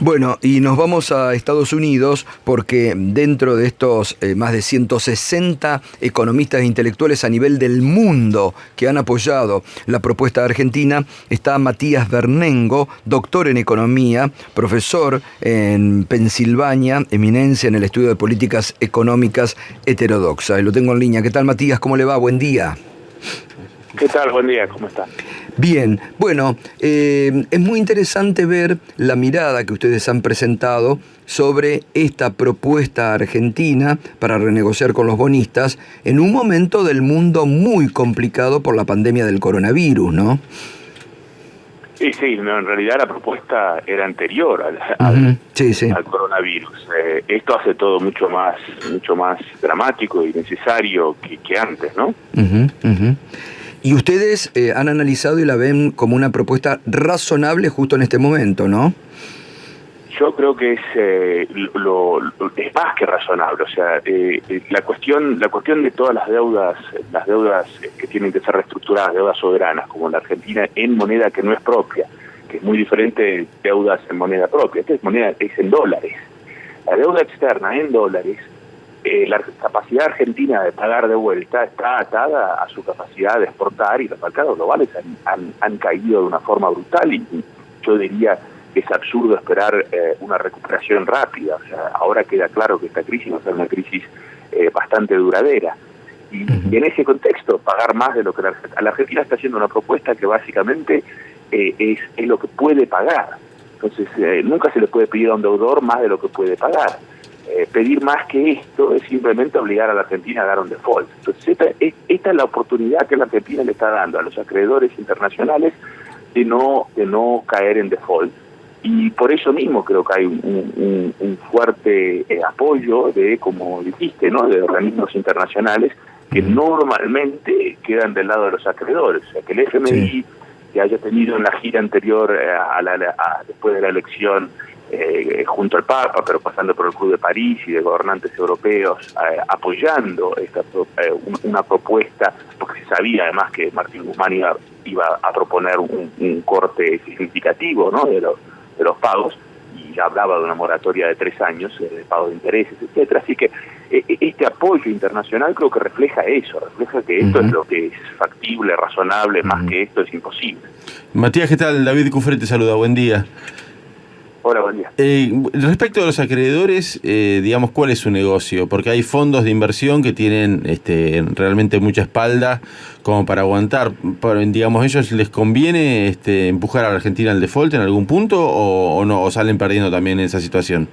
Bueno, y nos vamos a Estados Unidos porque dentro de estos más de 160 economistas e intelectuales a nivel del mundo que han apoyado la propuesta de Argentina, está Matías Bernengo, doctor en economía, profesor en Pensilvania, eminencia en el estudio de políticas económicas heterodoxas. Y lo tengo en línea. ¿Qué tal, Matías? ¿Cómo le va? Buen día. ¿Qué tal? Buen día, ¿cómo está? Bien, bueno, es muy interesante ver la mirada que ustedes han presentado sobre esta propuesta argentina para renegociar con los bonistas en un momento del mundo muy complicado por la pandemia del coronavirus, ¿no? Sí, no, en realidad la propuesta era anterior al coronavirus. Esto hace todo mucho más dramático y necesario que antes, ¿no? Y ustedes han analizado y la ven como una propuesta razonable justo en este momento, ¿no? Yo creo que es más que razonable. O sea, la cuestión de todas las deudas que tienen que ser reestructuradas, deudas soberanas, como la Argentina, en moneda que no es propia, que es muy diferente de deudas en moneda propia. Esta es en dólares. La deuda externa en dólares, la capacidad argentina de pagar de vuelta está atada a su capacidad de exportar, y los mercados globales han caído de una forma brutal, y yo diría que es absurdo esperar una recuperación rápida. O sea, ahora queda claro que esta crisis va a ser una crisis bastante duradera, y en ese contexto pagar más de lo que la Argentina está haciendo una propuesta que básicamente es lo que puede pagar. Entonces nunca se le puede pedir a un deudor más de lo que puede pagar. Pedir más que esto es simplemente obligar a la Argentina a dar un default. Entonces esta es la oportunidad que la Argentina le está dando a los acreedores internacionales de no caer en default. Y por eso mismo creo que hay un fuerte apoyo de, como dijiste, ¿no?, de organismos internacionales que normalmente quedan del lado de los acreedores. O sea, que el FMI, que haya tenido en la gira anterior después de la elección, junto al Papa, pero pasando por el Club de París y de gobernantes europeos, apoyando una propuesta, porque se sabía además que Martín Guzmán iba a proponer un corte significativo, ¿no?, de los pagos, y hablaba de una moratoria de 3 años de pago de intereses, etcétera. Así que este apoyo internacional creo que refleja eso, refleja que esto es lo que es factible, razonable, más que esto es imposible. Matías, ¿qué tal? David Cufré te saluda, buen día. Hola, buen día. Respecto a los acreedores, digamos, ¿cuál es su negocio? Porque hay fondos de inversión que tienen realmente mucha espalda como para aguantar. Digamos, ¿ellos les conviene empujar a la Argentina al default en algún punto o no? ¿O salen perdiendo también en esa situación?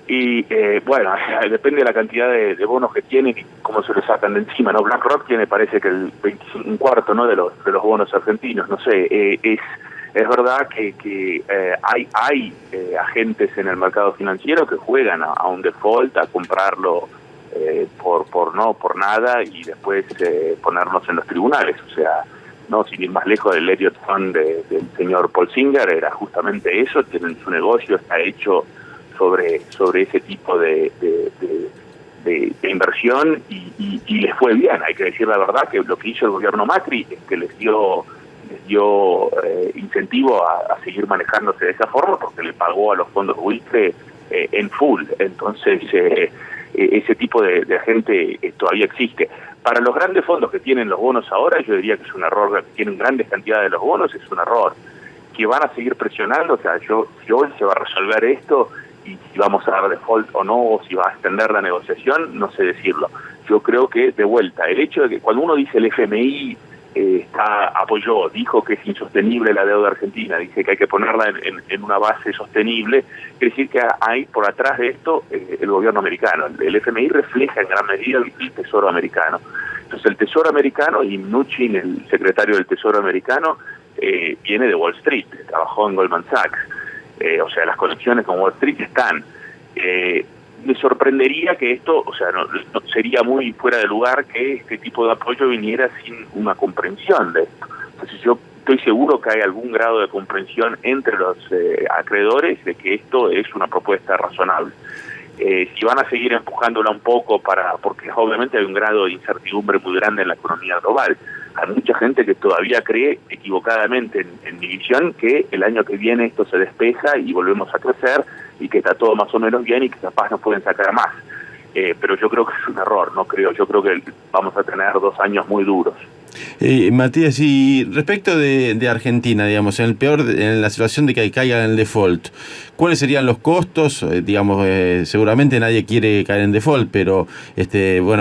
Y bueno, depende de la cantidad de bonos que tienen y cómo se los sacan de encima, ¿no? BlackRock tiene, parece que un cuarto, ¿no?, de los bonos argentinos. No sé, es verdad que hay agentes en el mercado financiero que juegan a un default, a comprarlo por nada y después ponernos en los tribunales. O sea, no, sin ir más lejos, el Elliott Fund del señor Paul Singer era justamente eso. Tienen su negocio, está hecho sobre ese tipo de inversión y les fue bien. Hay que decir la verdad que lo que hizo el gobierno Macri es que les dio incentivo a seguir manejándose de esa forma, porque le pagó a los fondos buitre en full. Entonces ese tipo de gente todavía existe. Para los grandes fondos que tienen los bonos ahora, yo diría que es un error. Que tienen grandes cantidades de los bonos, es un error. Que van a seguir presionando. O sea, si hoy se va a resolver esto y si vamos a dar default o no, o si va a extender la negociación, no sé decirlo. Yo creo que, de vuelta, el hecho de que cuando uno dice el FMI apoyó, dijo que es insostenible la deuda argentina, dice que hay que ponerla en una base sostenible, quiere decir que hay por atrás de esto el gobierno americano. El FMI refleja en gran medida el Tesoro americano. Entonces el Tesoro americano, y Mnuchin, el secretario del Tesoro americano, viene de Wall Street, trabajó en Goldman Sachs. O sea, las conexiones con Wall Street están. Me sorprendería que esto, o sea, no sería muy fuera de lugar que este tipo de apoyo viniera sin una comprensión de esto. Entonces yo estoy seguro que hay algún grado de comprensión entre los acreedores de que esto es una propuesta razonable. Si van a seguir empujándola un poco porque obviamente hay un grado de incertidumbre muy grande en la economía global. hay mucha gente que todavía cree equivocadamente en mi visión que el año que viene esto se despeja y volvemos a crecer y que está todo más o menos bien y que capaz nos pueden sacar más. Pero yo creo que es un error, no creo. Yo creo que vamos a tener 2 años muy duros. Matías, y respecto de Argentina, digamos, en la situación de que caiga en el default, ¿cuáles serían los costos? Seguramente nadie quiere caer en default, pero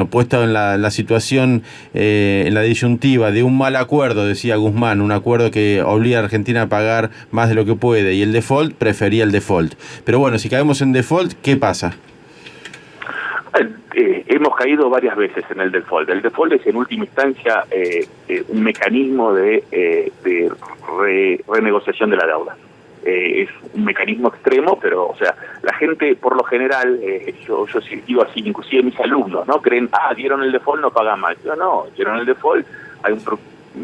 puesto en la situación, en la disyuntiva de un mal acuerdo, decía Guzmán, un acuerdo que obliga a Argentina a pagar más de lo que puede, y el default, prefería el default. Pero bueno, si caemos en default, ¿qué pasa? Hemos caído varias veces en el default. El default es en última instancia un mecanismo de renegociación de la deuda. Es un mecanismo extremo, pero, o sea, la gente por lo general, yo digo así, inclusive mis alumnos, ¿no? Creen, dieron el default, no pagan más. Yo no, dieron el default, hay un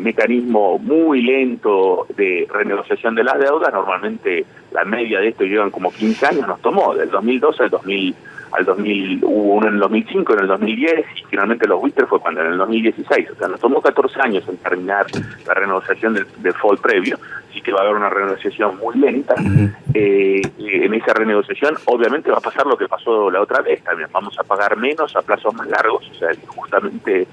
mecanismo muy lento de renegociación de las deudas. Normalmente la media de esto llevan como 15 años, nos tomó del 2012 al 2000, hubo uno en el 2005, en el 2010, y finalmente los Wister fue cuando en el 2016. O sea, nos tomó 14 años en terminar la renegociación del default previo, así que va a haber una renegociación muy lenta. En esa renegociación obviamente va a pasar lo que pasó la otra vez también, vamos a pagar menos a plazos más largos, o sea, justamente,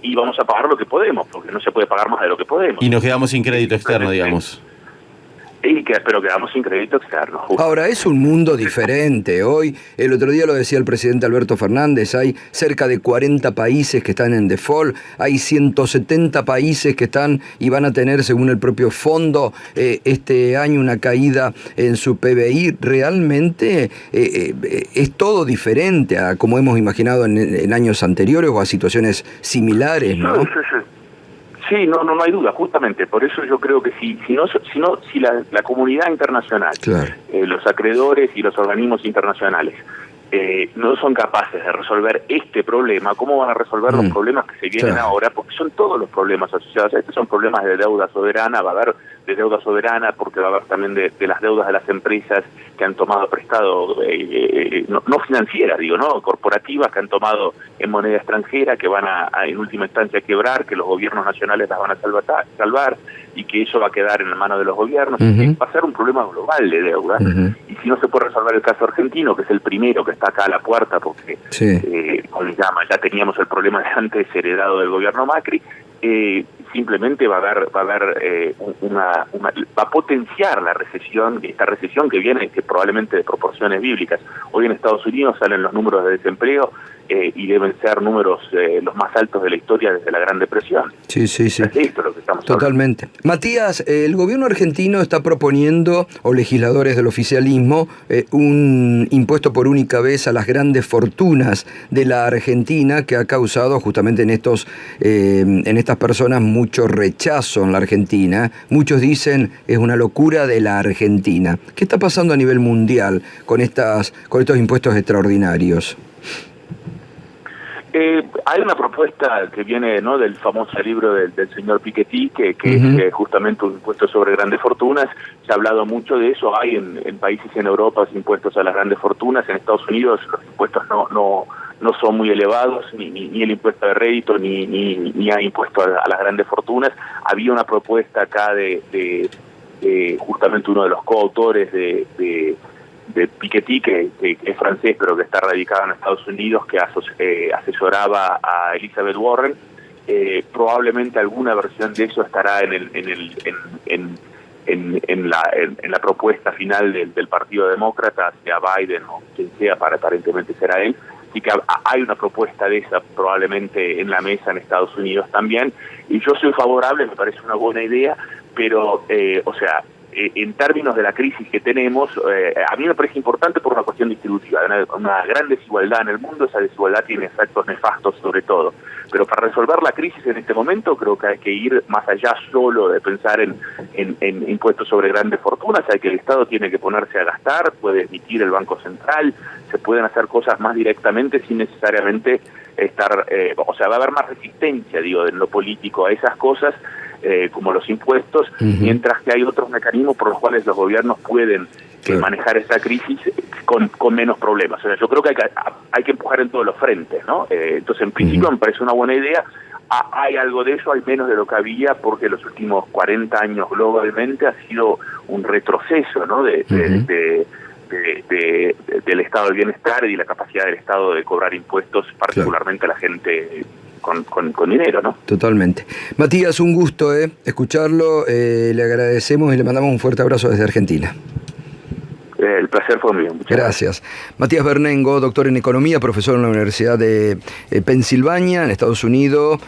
y vamos a pagar lo que podemos, porque no se puede pagar más de lo que podemos. Y nos quedamos sin crédito externo, digamos. Pero quedamos sin crédito externo. Justo. Ahora, es un mundo diferente. Hoy, el otro día lo decía el presidente Alberto Fernández, hay cerca de 40 países que están en default, hay 170 países que están y van a tener, según el propio fondo, este año una caída en su PBI. Realmente es todo diferente a como hemos imaginado en años anteriores o a situaciones similares, ¿no? Sí, no hay duda, justamente. Por eso yo creo que si la comunidad internacional, claro, los acreedores y los organismos internacionales no son capaces de resolver este problema, ¿cómo van a resolver los problemas que se vienen ahora? Porque son todos los problemas asociados. Estos son problemas de deuda soberana, va a haber de deuda soberana porque va a haber también de las deudas de las empresas que han tomado prestado, no financieras, digo, ¿no? Corporativas que han tomado en moneda extranjera, que van a en última instancia a quebrar, que los gobiernos nacionales las van a salvar y que eso va a quedar en la mano de los gobiernos. Va a ser un problema global de deuda. Y si no se puede resolver el caso argentino, que es el primero que está acá a la puerta, porque ya teníamos el problema de antes heredado del gobierno Macri, simplemente va a potenciar la recesión, esta recesión que viene, que probablemente de proporciones bíblicas. Hoy en Estados Unidos salen los números de desempleo y deben ser números los más altos de la historia desde la Gran Depresión. Sí. Es esto lo que estamos Totalmente. Hablando. Matías, el gobierno argentino está proponiendo, o legisladores del oficialismo, un impuesto por única vez a las grandes fortunas de la Argentina, que ha causado justamente en estas personas mucho rechazo en la Argentina. Muchos dicen es una locura de la Argentina. ¿Qué está pasando a nivel mundial con estos impuestos extraordinarios? Hay una propuesta que viene, ¿no?, del famoso libro del señor Piketty, que es justamente un impuesto sobre grandes fortunas. Se ha hablado mucho de eso. Hay en países en Europa impuestos a las grandes fortunas. En Estados Unidos los impuestos no son muy elevados, ni el impuesto de rédito, ni hay impuesto a las grandes fortunas. Había una propuesta acá de justamente uno de los coautores de Piketty, que es francés pero que está radicado en Estados Unidos, que asesoraba a Elizabeth Warren. Probablemente alguna versión de eso estará en la propuesta final del Partido Demócrata, sea Biden o quien sea, aparentemente será él. Así que hay una propuesta de esa probablemente en la mesa en Estados Unidos también, y yo soy favorable, me parece una buena idea, pero en términos de la crisis que tenemos, a mí me parece importante por una cuestión distributiva, una gran desigualdad en el mundo. Esa desigualdad tiene efectos nefastos sobre todo, pero para resolver la crisis en este momento creo que hay que ir más allá solo de pensar en impuestos sobre grandes fortunas. Hay que el Estado tiene que ponerse a gastar, puede emitir el Banco Central, se pueden hacer cosas más directamente sin necesariamente estar, va a haber más resistencia, en lo político a esas cosas, como los impuestos, mientras que hay otros mecanismos por los cuales los gobiernos pueden manejar esta crisis con menos problemas. O sea, yo creo que hay que empujar en todos los frentes, ¿no? Entonces, en principio me parece una buena idea. Hay algo de eso, hay menos de lo que había, porque los últimos 40 años globalmente ha sido un retroceso, ¿no? Del estado del bienestar y de la capacidad del Estado de cobrar impuestos, particularmente a la gente con dinero, ¿no? Totalmente. Matías, un gusto escucharlo, le agradecemos y le mandamos un fuerte abrazo desde Argentina. El placer fue mío. Muchas gracias. Matías Bernengo, doctor en Economía, profesor en la Universidad de Pensilvania, en Estados Unidos.